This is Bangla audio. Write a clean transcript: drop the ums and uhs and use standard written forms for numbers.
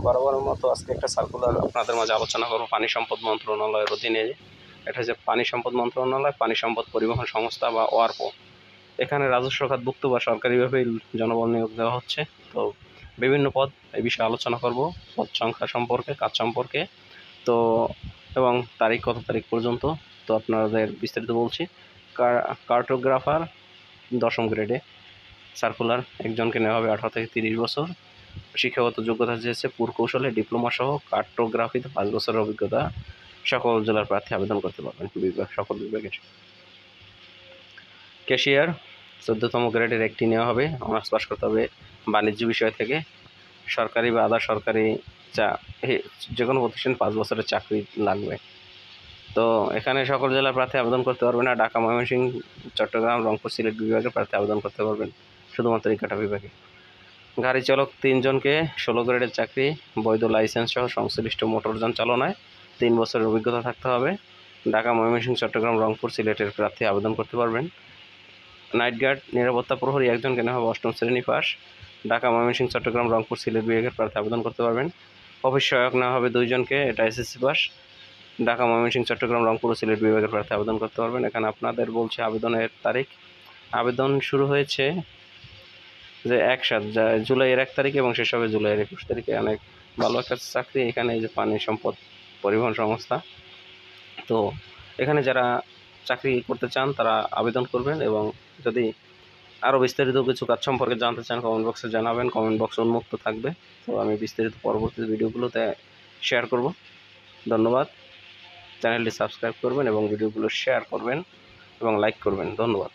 বরাবরের মতো আজকে একটা সার্কুলার আপনাদের মাঝে আলোচনা করব পানি সম্পদ মন্ত্রণালয়ের অধীনে। এটা হচ্ছে পানি সম্পদ মন্ত্রণালয়, পানি সম্পদ পরিবহন সংস্থা বা ওয়ারপো। এখানে রাজস্ব খাতভুক্ত বা সরকারিভাবে জনবল নিয়োগ দেওয়া হচ্ছে। তো বিভিন্ন পদ, এই বিষয়ে আলোচনা করব, পদ সংখ্যা সম্পর্কে, কাজ সম্পর্কে, তো এবং তারিখ কত তারিখ পর্যন্ত। তো আপনাদের বিস্তারিত বলছি। কার্টোগ্রাফার 10ম গ্রেডে সার্কুলার, একজনকে নেওয়া হবে 18 থেকে 30 বছর। শিক্ষাগত যোগ্যতা চেয়েছে পুরকৌশলে ডিপ্লোমা সহ কার্টোগ্রাফিতে 5 বছরের অভিজ্ঞতা। সকল জেলার প্রার্থী আবেদন করতে পারবেন, সকল বিভাগের। ক্যাশিয়ার 14তম গ্রেডের একটি নেওয়া হবে, অনার্স পাস করতে হবে বাণিজ্য বিষয় থেকে। সরকারি বা আধা সরকারি যে কোনো প্রতিষ্ঠান 5 বছরের চাকরি লাগবে। তো এখানে সকল জেলার প্রার্থী আবেদন করতে পারবে না। ঢাকা, ময়মনসিংহ, চট্টগ্রাম, রংপুর, সিলেট বিভাগের প্রার্থী আবেদন করতে পারবেন, শুধুমাত্র এই কাটা বিভাগে। গাড়ি চালক 3 জনকে 16 গ্রেডের চাকরি, বৈধ লাইসেন্স সহ সংশ্লিষ্ট মোটরযান চালনায় 3 বছরের অভিজ্ঞতা থাকতে হবে। ঢাকা, ময়মনসিংহ, চট্টগ্রাম, রংপুর, সিলেটের প্রার্থী আবেদন করতে পারবেন। নাইট গার্ড নিরাপত্তা প্রহরী 1 জনকে নেওয়া হবে 8ম শ্রেণী পাস। ঢাকা, ময়মনসিংহ, চট্টগ্রাম, রংপুর, সিলেট বিভাগের প্রার্থী আবেদন করতে পারবেন। অফিস সহায়ক নেওয়া হবে 2 জনকে, এটা এসএসসি পাস। ঢাকা, ময়মনসিংহ, চট্টগ্রাম, রংপুর ও সিলেট বিভাগের প্রার্থী আবেদন করতে পারবেন। এখানে আপনাদের বলছে আবেদনের তারিখ। আবেদন শুরু হয়েছে যে জুলাইয়ের 1 তারিখে এবং শেষ হবে জুলাইয়ের 21 তারিখে। অনেক ভালো একটা চাকরি এখানে, এই যে পানি সম্পদ পরিবহন সংস্থা। তো এখানে যারা চাকরি করতে চান তারা আবেদন করবেন, এবং যদি আরও বিস্তারিত কিছু কাজ সম্পর্কে জানতে চান কমেন্ট বক্সে জানাবেন। কমেন্ট বক্স উন্মুক্ত থাকবে, তো আমি বিস্তারিত পরবর্তী ভিডিওগুলোতে শেয়ার করব। ধন্যবাদ। চ্যানেলটি সাবস্ক্রাইব করবেন এবং ভিডিওগুলো শেয়ার করবেন এবং লাইক করবেন। ধন্যবাদ।